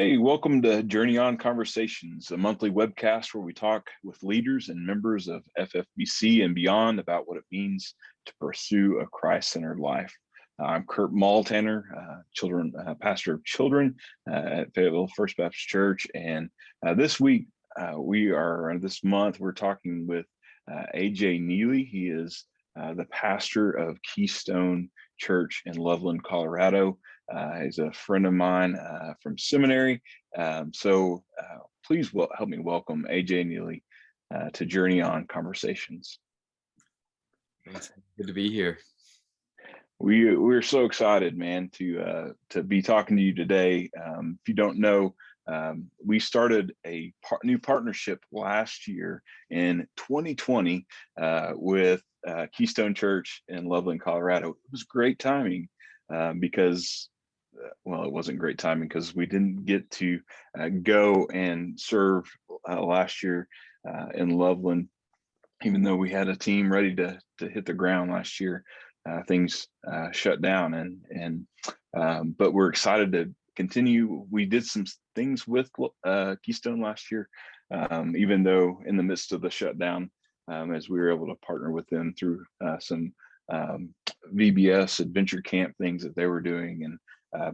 Hey, welcome to JourneyOn Conversations, a monthly webcast where we talk with leaders and members of FFBC and beyond about what it means to pursue a Christ-centered life. I'm Kurt Malthaner, pastor of children at Fayetteville First Baptist Church, and this month, we're talking with AJ Neely. He is the pastor of Keystone Church in Loveland, Colorado. He's a friend of mine from seminary. So please help me welcome AJ Neely to JourneyOn Conversations. Thanks. Good to be here. We're so excited, man, to be talking to you today. If you don't know, we started a new partnership last year in 2020 with Keystone Church in Loveland, Colorado. It was great timing because it wasn't great timing because we didn't get to go and serve last year in Loveland, even though we had a team ready to hit the ground last year. Things shut down, but we're excited to continue. We did some things with Keystone last year, even though in the midst of the shutdown, as we were able to partner with them through some VBS adventure camp things that they were doing, and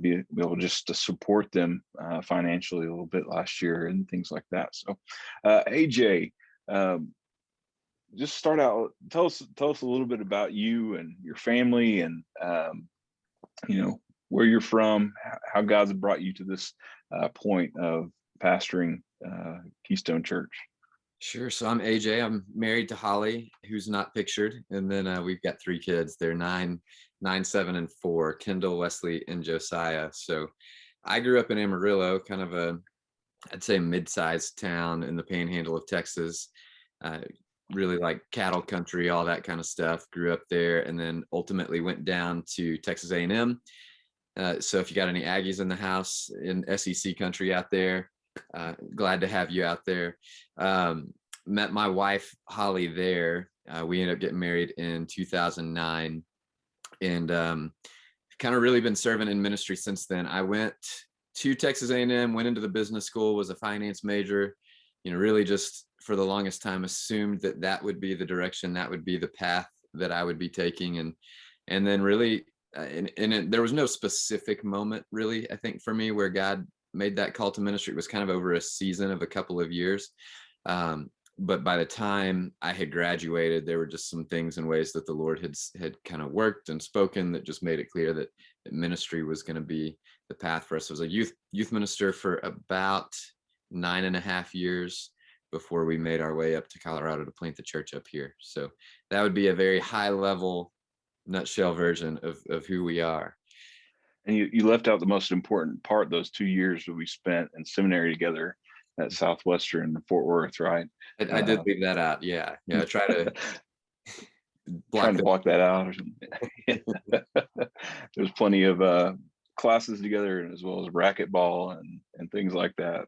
be able just to support them financially a little bit last year and things like that. So AJ, just start out, tell us a little bit about you and your family, and where you're from, how God's brought you to this point of pastoring Keystone Church. Sure. So I'm AJ. I'm married to Holly, who's not pictured. And then we've got 3 kids. They're 9, 7, and 4, Kendall, Wesley, and Josiah. So I grew up in Amarillo, kind of I'd say mid-sized town in the panhandle of Texas. Really like cattle country, all that kind of stuff. Grew up there, and then ultimately went down to Texas A&M. So if you got any Aggies in the house in SEC country out there, glad to have you out there. Met my wife Holly there. We ended up getting married in 2009, and kind of really been serving in ministry since then. I went to Texas A&M, went into the business school, was a finance major. Really just for the longest time assumed that would be the direction, that would be the path that I would be taking, and then really, there was no specific moment really, I think, for me where God made that call to ministry. It was kind of over a season of a couple of years. But by the time I had graduated, there were just some things and ways that the Lord had kind of worked and spoken that just made it clear that ministry was going to be the path for us. I was a youth minister for about 9.5 years before we made our way up to Colorado to plant the church up here. So that would be a very high level nutshell version of who we are. And you left out the most important part, those 2 years that we spent in seminary together at Southwestern in Fort Worth, right? I did leave that out. Yeah. I try to block that out or something. There's plenty of classes together, as well as racquetball and things like that.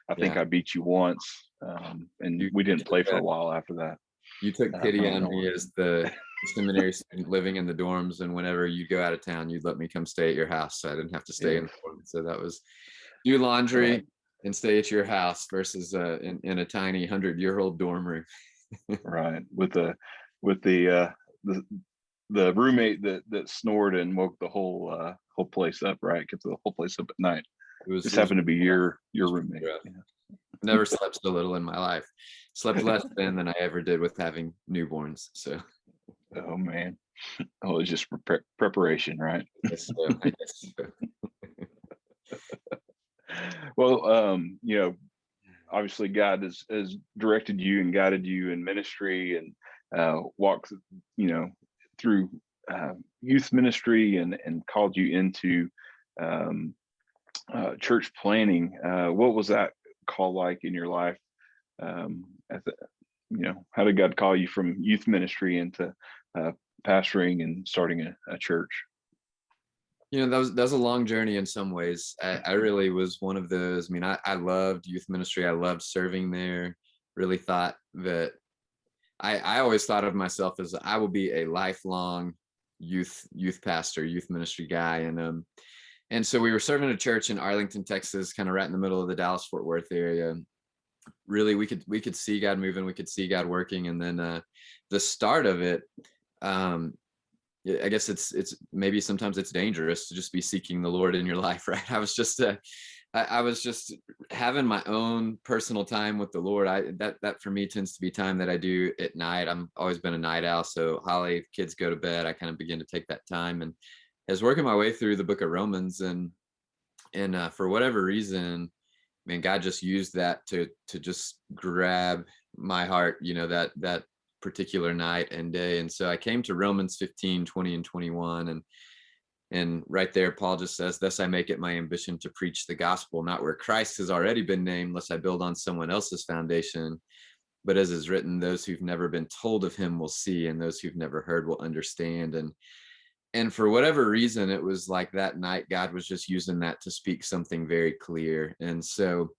I think I beat you once, and we didn't play for a while after that. You took pity on me as the seminary student living in the dorms, and whenever you go out of town, you'd let me come stay at your house, so I didn't have to stay in the dorm. So that was do laundry and stay at your house versus in a tiny 100-year-old dorm room. Right, with the roommate that snored and woke the whole place up, right? Kept the whole place up at night. It happened to be your roommate. Yeah. Never slept so little in my life. Slept less than I ever did with having newborns. So. Oh man. Oh, it's just preparation, right? I guess so. Well, obviously God has directed you and guided you in ministry, and walked, through youth ministry and called you into church planning. What was that call like in your life? How did God call you from youth ministry into pastoring and starting a church? That was a long journey in some ways. I really was one of those. I mean, I loved youth ministry. I loved serving there. Really thought that I always thought of myself as I will be a lifelong youth pastor, youth ministry guy. And And so we were serving a church in Arlington, Texas, kind of right in the middle of the Dallas Fort Worth area. Really, we could see God moving, we could see God working. And then the start of it, um, I guess it's maybe sometimes it's dangerous to just be seeking the Lord in your life, right? I was just having my own personal time with the Lord. That for me tends to be time that I do at night. I'm always been a night owl. So Holly, kids go to bed, I kind of begin to take that time, and as working my way through the book of Romans, and for whatever reason, man, God just used that to just grab my heart, that particular night and day. And so I came to Romans 15:20 and 21, and right there, Paul just says, "Thus I make it my ambition to preach the gospel, not where Christ has already been named, lest I build on someone else's foundation. But as is written, those who've never been told of him will see, and those who've never heard will understand." And for whatever reason, it was like that night, God was just using that to speak something very clear. And so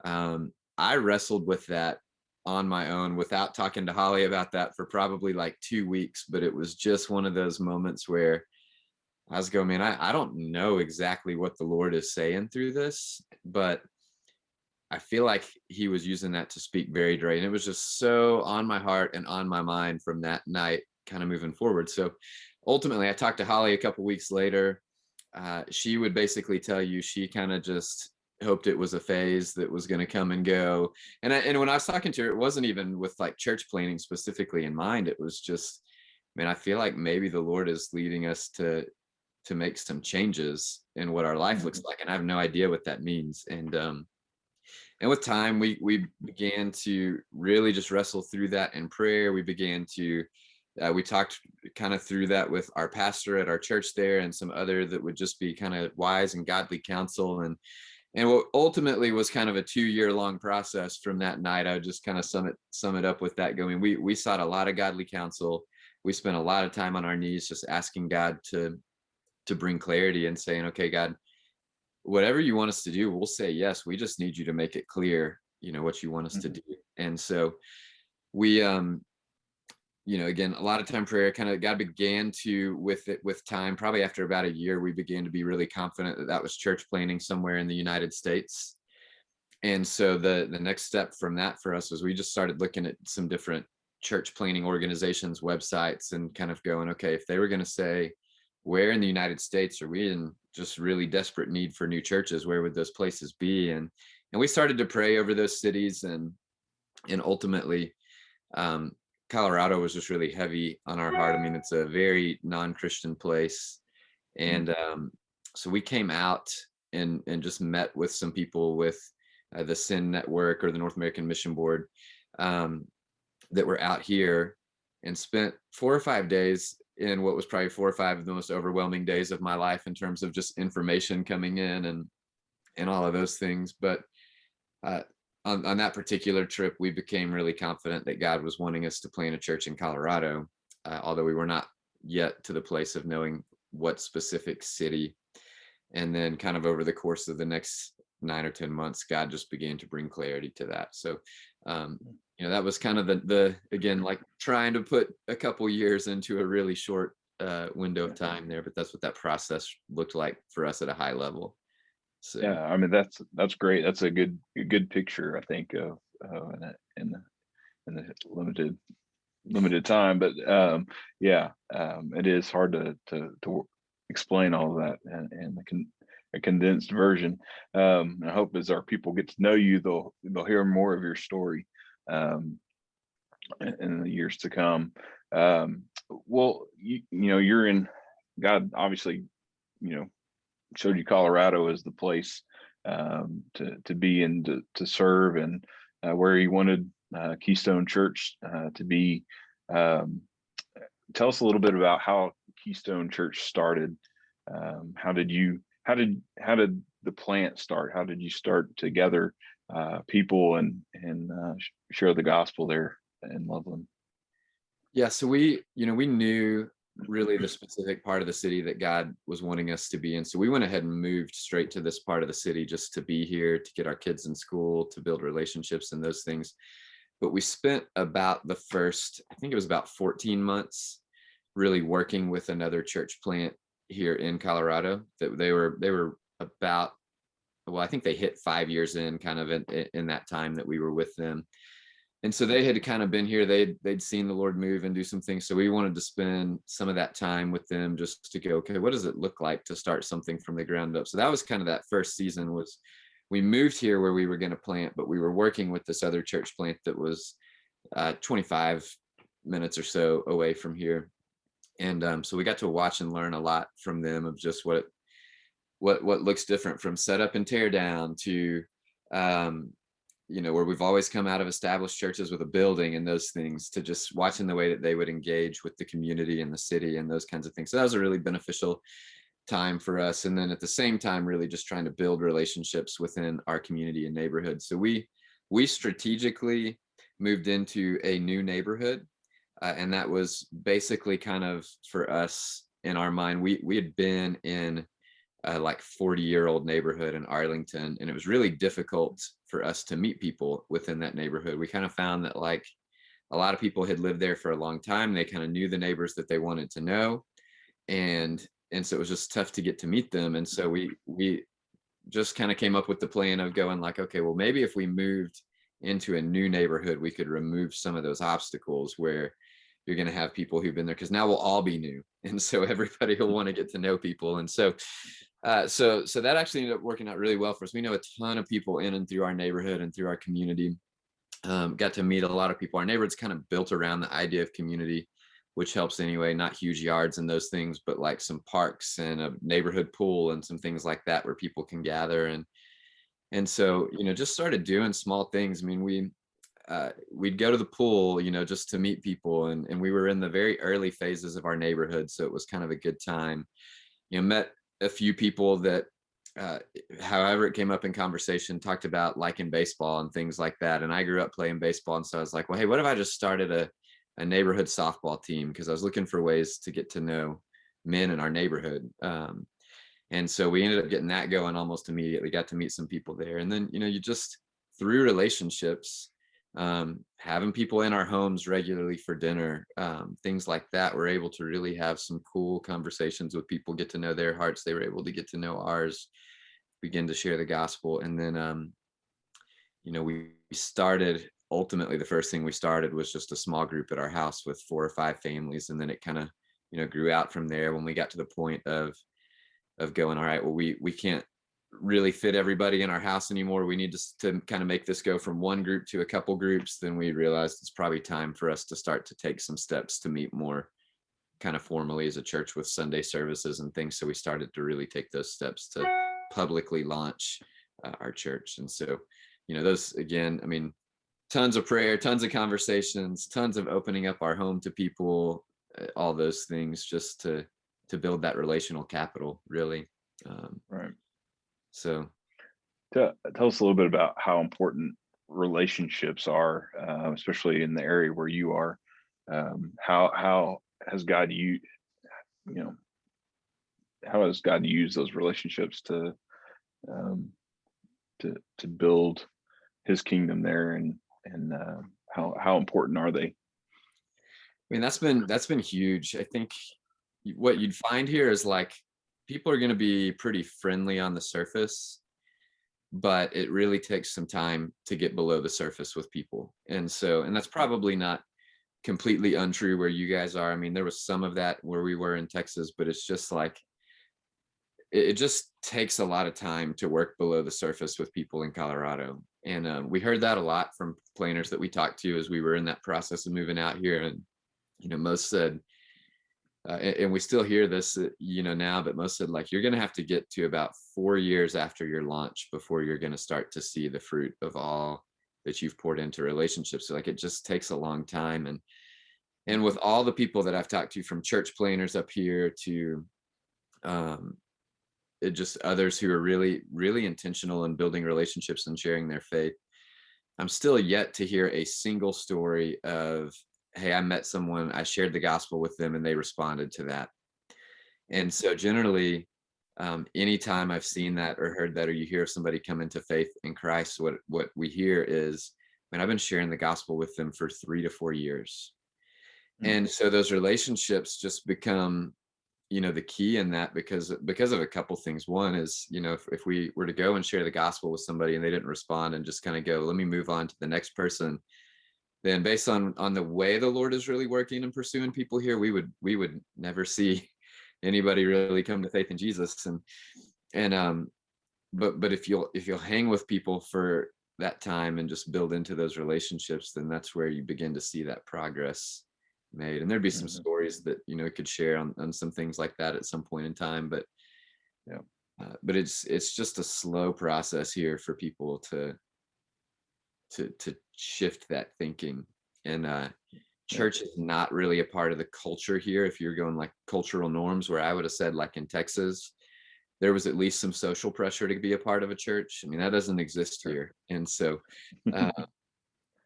I wrestled with that on my own without talking to Holly about that for probably like 2 weeks. But it was just one of those moments where I was going, man, I don't know exactly what the Lord is saying through this, but I feel like he was using that to speak very direct. And it was just so on my heart and on my mind from that night, kind of moving forward. So ultimately, I talked to Holly a couple weeks later. She would basically tell you she kind of just hoped it was a phase that was going to come and go. And when I was talking to her, it wasn't even with like church planning specifically in mind. It was just, man, I feel like maybe the Lord is leading us to make some changes in what our life looks like, and I have no idea what that means. And with time, we began to really just wrestle through that in prayer. We began to we talked kind of through that with our pastor at our church there, and some other that would just be kind of wise and godly counsel. And what ultimately was kind of a 2-year long process from that night. I would just kind of sum it up with that going. We sought a lot of godly counsel. We spent a lot of time on our knees just asking God to bring clarity and saying, okay, God, whatever you want us to do, we'll say yes. We just need you to make it clear, what you want us to do. And so we again, a lot of time prayer, kind of God began to, with time, probably after about a year, we began to be really confident that was church planning somewhere in the United States. And so the next step from that for us was we just started looking at some different church planning organizations websites and kind of going, okay, if they were going to say, where in the United States are we in just really desperate need for new churches, where would those places be? And we started to pray over those cities, and ultimately Colorado was just really heavy on our heart. I mean, it's a very non-Christian place. And so we came out and just met with some people with the SIN Network, or the North American Mission Board, that were out here, and spent 4 or 5 days in what was probably 4 or 5 of the most overwhelming days of my life in terms of just information coming in and all of those things. But on that particular trip, we became really confident that God was wanting us to plant a church in Colorado, although we were not yet to the place of knowing what specific city. And then kind of over the course of the next 9 or 10 months, God just began to bring clarity to that. So, that was kind of the again, like trying to put a couple years into a really short window of time there, but that's what that process looked like for us at a high level. So Yeah, I mean, that's great. That's a good picture, I think, of in the limited time. But it is hard to explain all of that in a condensed version. I hope as our people get to know you, they'll hear more of your story in the years to come. Well, you're in, God obviously, showed you Colorado as the place to be and to serve, and where he wanted Keystone Church to be. Tell us a little bit about how Keystone Church started. How did the plant start? How did you start to gather people and share the gospel there in Loveland? yeah, so we knew really the specific part of the city that God was wanting us to be in. So we went ahead and moved straight to this part of the city just to be here, to get our kids in school, to build relationships and those things. But we spent about the first, I think it was about 14 months, really working with another church plant here in Colorado. That they were about, well, I think they hit 5 years in kind of in that time that we were with them. And so they had kind of been here. They'd seen the Lord move and do some things. So we wanted to spend some of that time with them just to go, okay, what does it look like to start something from the ground up? So that was kind of that first season. Was we moved here where we were going to plant, but we were working with this other church plant that was 25 minutes or so away from here. And so we got to watch and learn a lot from them of just what looks different from setup and tear down to um, where we've always come out of established churches with a building and those things, to just watching the way that they would engage with the community and the city and those kinds of things. So that was a really beneficial time for us. And then at the same time, really just trying to build relationships within our community and neighborhood. So we strategically moved into a new neighborhood. And that was basically kind of for us in our mind, we had been in like 40-year-old neighborhood in Arlington, and it was really difficult for us to meet people within that neighborhood. We kind of found that like a lot of people had lived there for a long time. They kind of knew the neighbors that they wanted to know, and so it was just tough to get to meet them. And so we just kind of came up with the plan of going like, okay, well, maybe if we moved into a new neighborhood, we could remove some of those obstacles where you're going to have people who've been there, because now we'll all be new, and so everybody will want to get to know people. And so so that actually ended up working out really well for us. We know a ton of people in and through our neighborhood and through our community. Got to meet a lot of people. Our neighborhood's kind of built around the idea of community, which helps anyway. Not huge yards and those things, but like some parks and a neighborhood pool and some things like that where people can gather. And so just started doing small things. I mean, we'd go to the pool, just to meet people, and we were in the very early phases of our neighborhood, so it was kind of a good time. Met a few people that however it came up in conversation, talked about liking baseball and things like that. And I grew up playing baseball, and so I was like, well, hey, what if I just started a neighborhood softball team, because I was looking for ways to get to know men in our neighborhood. And so we ended up getting that going almost immediately. Got to meet some people there, and then you just through relationships, having people in our homes regularly for dinner, things like that, we're able to really have some cool conversations with people, get to know their hearts. They were able to get to know ours, begin to share the gospel. And then we started, ultimately the first thing we started was just a small group at our house with 4 or 5 families, and then it kind of grew out from there. When we got to the point of going, all right, well, we can't really fit everybody in our house anymore, we need to kind of make this go from one group to a couple groups, then we realized it's probably time for us to start to take some steps to meet more kind of formally as a church with Sunday services and things. So we started to really take those steps to publicly launch our church. And so those, again, I mean, tons of prayer, tons of conversations, tons of opening up our home to people, all those things, just to build that relational capital, really. Right. So Tell us a little bit about how important relationships are, especially in the area where you are. How has God how has God used those relationships to build His kingdom there, and how important are they? I mean, that's been huge. I think what you'd find here is like people are going to be pretty friendly on the surface, but it really takes some time to get below the surface with people. And that's probably not completely untrue where you guys are. I mean, there was some of that where we were in Texas, but it's just like it just takes a lot of time to work below the surface with people in Colorado. And we heard that a lot from planners that we talked to as we were in that process of moving out here. And most said, and we still hear this, now, but most said like, you're going to have to get to about 4 years after your launch before you're going to start to see the fruit of all that you've poured into relationships. So like, it just takes a long time. And with all the people that I've talked to, from church planners up here to it just others who are really, really intentional in building relationships and sharing their faith, I'm still yet to hear a single story of, hey, I met someone, I shared the gospel with them, and they responded to that. And so generally, anytime I've seen that or heard that, or you hear somebody come into faith in Christ, what we hear is, man, I've been sharing the gospel with them for 3 to 4 years. And so those relationships just become the key in that, because of a couple things. One is, if we were to go and share the gospel with somebody and they didn't respond and just kind of go, let me move on to the next person, then based on the way the Lord is really working and pursuing people here, we would never see anybody really come to faith in Jesus. And but if you'll hang with people for that time and just build into those relationships, then that's where you begin to see that progress made. And there'd be some Mhm. stories that could share on some things like that at some point in time, but Yeah. but it's just a slow process here for people to shift that thinking. And Yeah. church is not really a part of the culture here. If you're going like cultural norms, where I would have said, like in Texas, there was at least some social pressure to be a part of a church. I mean, that doesn't exist Sure. here. Uh,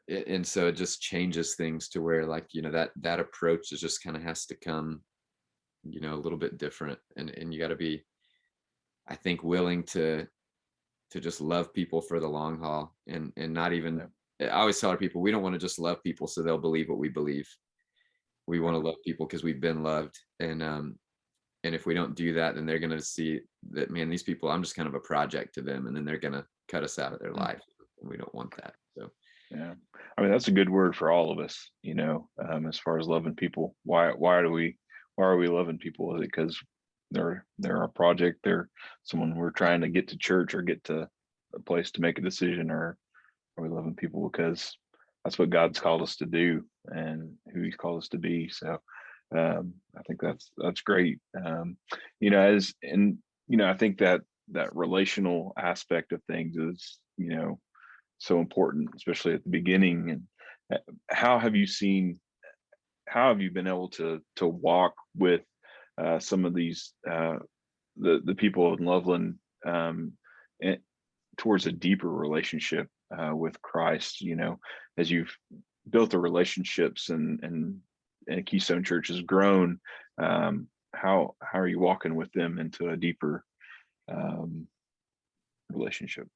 and so it just changes things to where, like, that approach is just kind of has to come, a little bit different. And you got to be, I think, willing to just love people for the long haul, and not even, Yeah. I always tell our people, we don't want to just love people so they'll believe what we believe. We want Right. to love people because we've been loved. And if we don't do that, then they're going to see that, man, these people, I'm just kind of a project to them, and then they're going to cut us out of their Mm. life, and we don't want that. So Yeah. I mean, that's a good word for all of us, as far as loving people. Why are we loving people? Is it because they're our project? They're someone we're trying to get to church or get to a place to make a decision, or are we loving people because that's what God's called us to do and who He's called us to be? So I think that's great. As and I think that relational aspect of things is so important, especially at the beginning. And how have you seen? How have you been able to walk with some of these the people in Loveland and towards a deeper relationship with Christ? As you've built the relationships and Keystone Church has grown. How are you walking with them into a deeper um, relationship?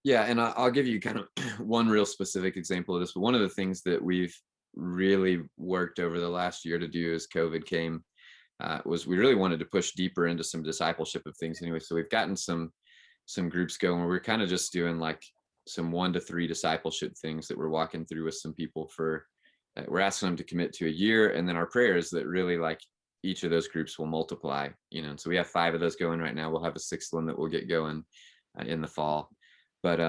yeah, and I'll give you kind of one real specific example of this. But one of the things that we've really worked over the last year to do as COVID came, was we really wanted to push deeper into some discipleship of things anyway. So we've gotten some groups going where we're kind of just doing like some 1 to 3 discipleship things that we're walking through with some people for, we're asking them to commit to a year. And then our prayer is that really, like, each of those groups will multiply, and so we have 5 of those going right now. We'll have a 6th one that will get going in the fall. But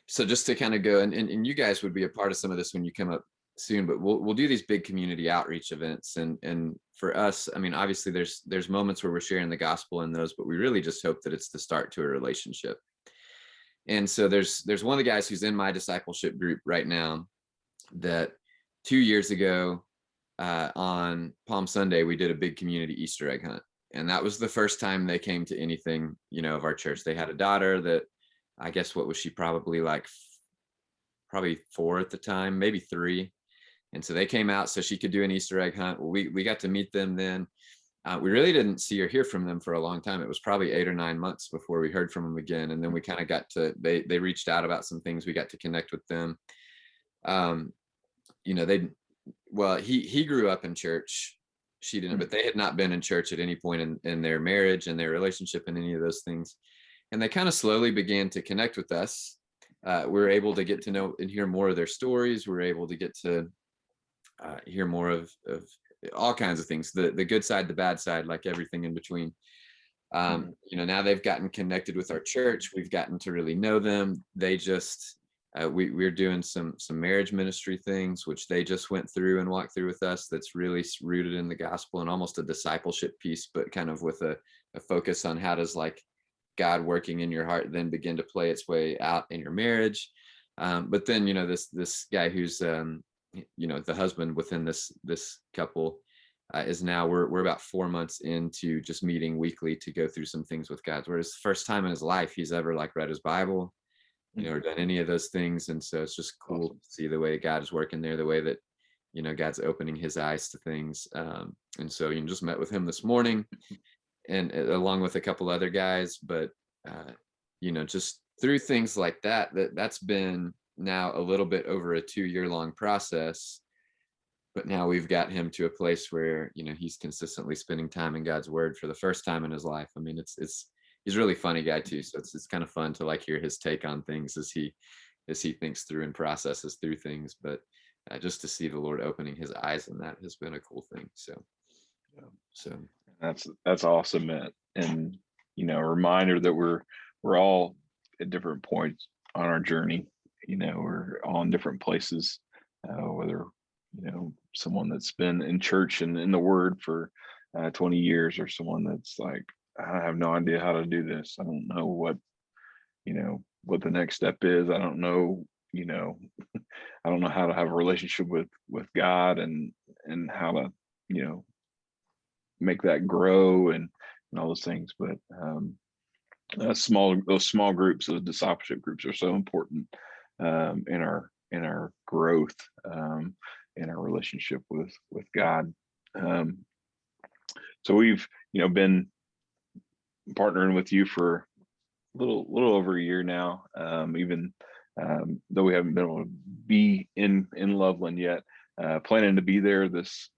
so just to kind of go, and you guys would be a part of some of this when you come up soon, but we'll do these big community outreach events. And for us, I mean, obviously there's moments where we're sharing the gospel in those, but we really just hope that it's the start to a relationship. And so there's one of the guys who's in my discipleship group right now that 2 years ago, on Palm Sunday, we did a big community Easter egg hunt. And that was the first time they came to anything, of our church. They had a daughter that, I guess, what was she, probably like probably 4 at the time, maybe 3. And so they came out so she could do an Easter egg hunt. Well, we got to meet them then. We really didn't see or hear from them for a long time. It was probably 8 or 9 months before we heard from them again. And then we kind of got to, they reached out about some things. We got to connect with them. Um, they, well, he grew up in church. She didn't, but they had not been in church at any point in their marriage and their relationship and any of those things. And they kind of slowly began to connect with us. We were able to get to know and hear more of their stories. We were able to get to hear more of all kinds of things, the good side, the bad side, like everything in between. Mhm. Now they've gotten connected with our church. We've gotten to really know them. They just, we're doing some marriage ministry things, which they just went through and walked through with us. That's really rooted in the gospel and almost a discipleship piece, but kind of with a focus on how does, like, God working in your heart then begin to play its way out in your marriage. But then, this guy who's, the husband within this couple, is now, we're about 4 months into just meeting weekly to go through some things with God. Whereas the first time in his life he's ever, like, read his Bible, or done any of those things. And so it's just cool Awesome. to see the way God is working there, the way that, God's opening his eyes to things. And so, just met with him this morning, and along with a couple other guys. But just through things like that's been now a little bit over a 2-year long process. but now we've got him to a place where, he's consistently spending time in God's word for the first time in his life. I mean, he's a really funny guy too. So it's kind of fun to like hear his take on things as he thinks through and processes through things. But just to see the Lord opening his eyes on that has been a cool thing. Yeah. So That's awesome, and a reminder that we're all at different points on our journey. We're all in different places, whether someone that's been in church and in the Word for 20 years, or someone that's like, I have no idea how to do this. I don't know what the next step is. I don't know, I don't know how to have a relationship with God, and how to you know make that grow, and all those things. But those small groups, those discipleship groups, are so important in our growth, in our relationship with God. Um, so we've been partnering with you for little over a year now, even though we haven't been able to be in Loveland yet. Planning to be there this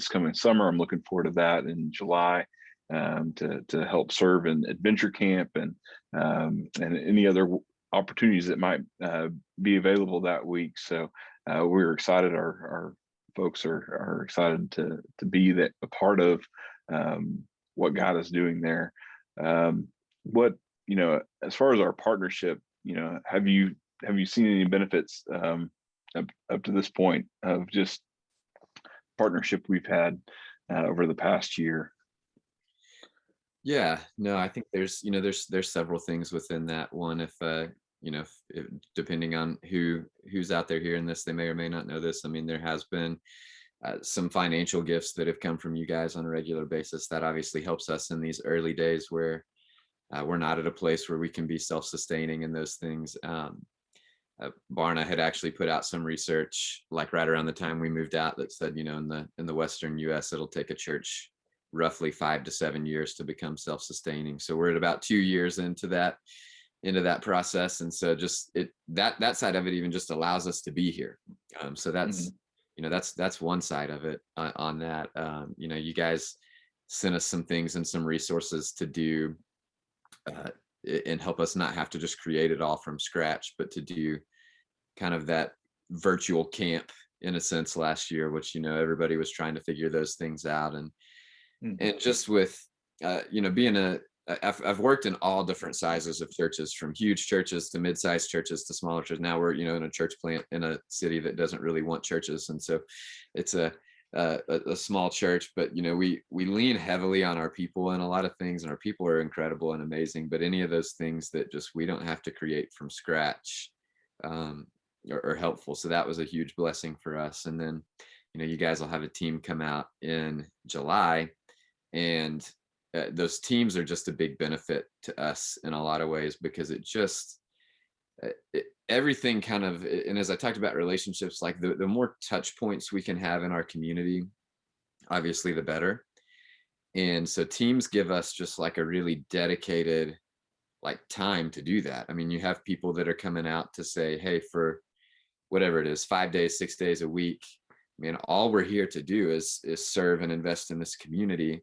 coming summer. I'm looking forward to that in July, to help serve in adventure camp, and any other opportunities that might be available that week. So we're excited. Our folks are excited to be a part of what God is doing there. What as far as our partnership, have you seen any benefits up to this point of just partnership we've had over the past year? yeah, no, I think there's several things within that one. If depending on who's out there hearing this, they may or may not know this. I mean, there has been some financial gifts that have come from you guys on a regular basis. That obviously helps us in these early days where we're not at a place where we can be self-sustaining in those things. Barna had actually put out some research like right around the time we moved out that said, in the Western US, it'll take a church roughly 5 to 7 years to become self-sustaining. So we're at about 2 years into that process. And so just that side of it even just allows us to be here. So that's, Mhm. that's one side of it on that. You guys sent us some things and some resources to do uh, and help us not have to just create it all from scratch, but to do kind of that virtual camp in a sense last year, which everybody was trying to figure those things out, and just with being I've worked in all different sizes of churches, from huge churches to mid-sized churches to smaller churches. Now we're in a church plant in a city that doesn't really want churches, and so it's a small church, but we lean heavily on our people and a lot of things, and our people are incredible and amazing. But any of those things that just we don't have to create from scratch are helpful. So that was a huge blessing for us. And then you guys will have a team come out in July, and those teams are just a big benefit to us in a lot of ways, because it just everything kind of, and as I talked about relationships, like the more touch points we can have in our community, obviously the better. And so teams give us just like a really dedicated like time to do that. I mean, you have people that are coming out to say, hey, for whatever it is, 5 days, 6 days a week, I mean, all we're here to do is serve and invest in this community.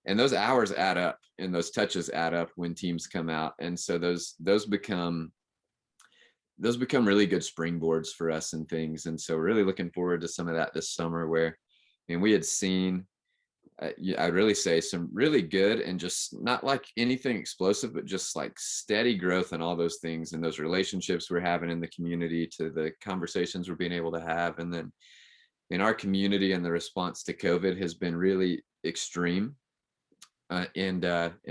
And those hours add up, and those touches add up when teams come out. And so those become really good springboards for us and things. And so really looking forward to some of that this summer, where we had seen I'd really say some really good, and just not like anything explosive, but just like steady growth and all those things, and those relationships we're having in the community, to the conversations we're being able to have. And then in our community, and the response to COVID has been really extreme. And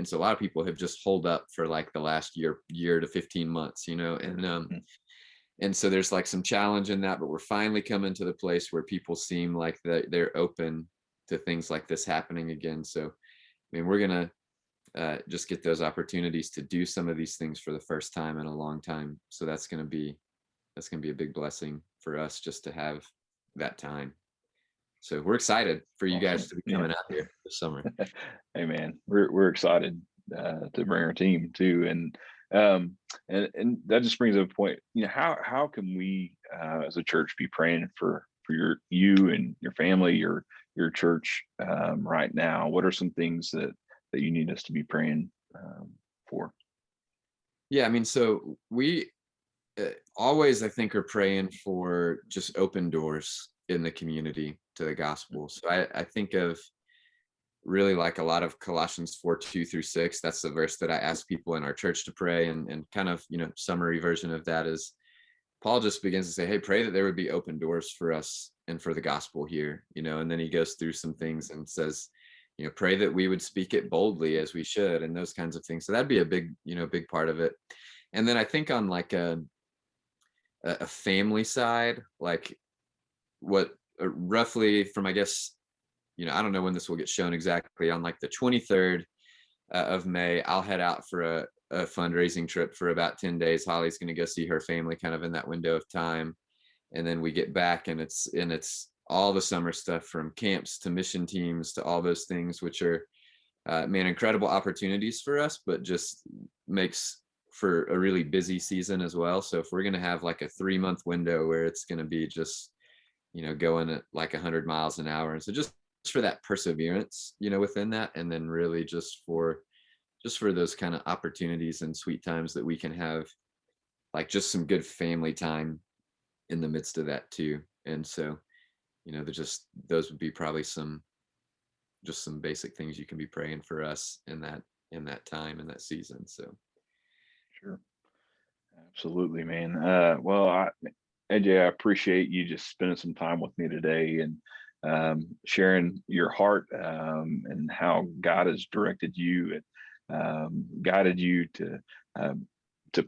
so a lot of people have just holed up for like the last year to 15 months, and so there's like some challenge in that, but we're finally coming to the place where people seem like they're open to things like this happening again. So, I mean, we're going to just get those opportunities to do some of these things for the first time in a long time. So that's going to be a big blessing for us, just to have that time. So we're excited for you guys to be coming out here this summer. Hey man, we're excited to bring our team too, and that just brings up a point. How can we as a church be praying for you and your family, your church right now? What are some things that you need us to be praying for? Yeah, I mean, so we always, I think, are praying for just open doors in the community to the gospel. So I think of really like a lot of Colossians 4:2-6. That's the verse that I ask people in our church to pray. And kind of, summary version of that is Paul just begins to say, hey, pray that there would be open doors for us and for the gospel here, and then he goes through some things and says, pray that we would speak it boldly as we should, and those kinds of things. So that'd be a big part of it. And then I think on like a family side, like what roughly from, I guess, I don't know when this will get shown exactly, on like the 23rd of May, I'll head out for a fundraising trip for about 10 days. Holly's going to go see her family kind of in that window of time. And then we get back, and it's all the summer stuff, from camps to mission teams to all those things, which are, man, incredible opportunities for us, but just makes for a really busy season as well. So if we're going to have like a 3-month window where it's going to be just, going at like 100 miles an hour. And so just for that perseverance, within that, and then really just for those kind of opportunities and sweet times that we can have, like just some good family time in the midst of that too. And so, those would be probably some basic things you can be praying for us in that time, in that season. So Sure. Absolutely, man. AJ, I appreciate you just spending some time with me today and sharing your heart and how God has directed you and guided you to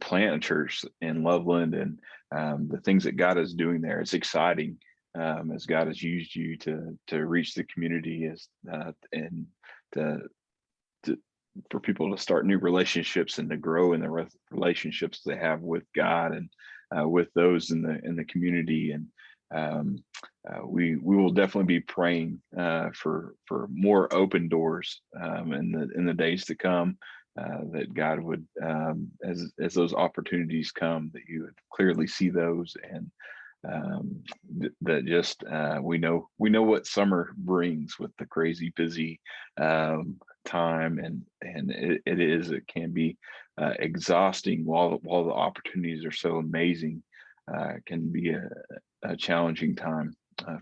plant a church in Loveland, and the things that God is doing there. It's exciting as God has used you to reach the community and to for people to start new relationships and to grow in the relationships they have with God and with those in the community. And we will definitely be praying for more open doors in the days to come. That God would, as those opportunities come, that you would clearly see those, and that just we know what summer brings with the crazy busy time, and it can be exhausting while the opportunities are so amazing. It can be a challenging time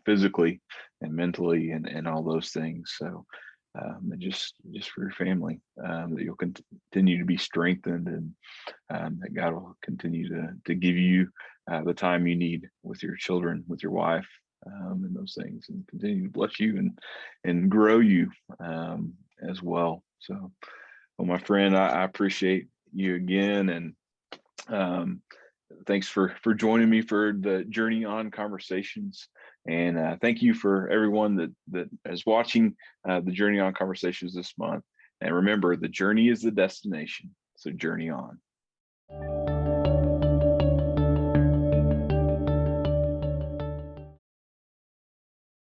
physically and mentally and all those things. So and just for your family, that you'll continue to be strengthened, and that God will continue to give you the time you need with your children, with your wife, and those things, and continue to bless you and grow you as well. So, well, my friend, I appreciate you again, and thanks for joining me for the Journey On conversations. And thank you for everyone that is watching the Journey On conversations this month. And remember, the journey is the destination. So journey on.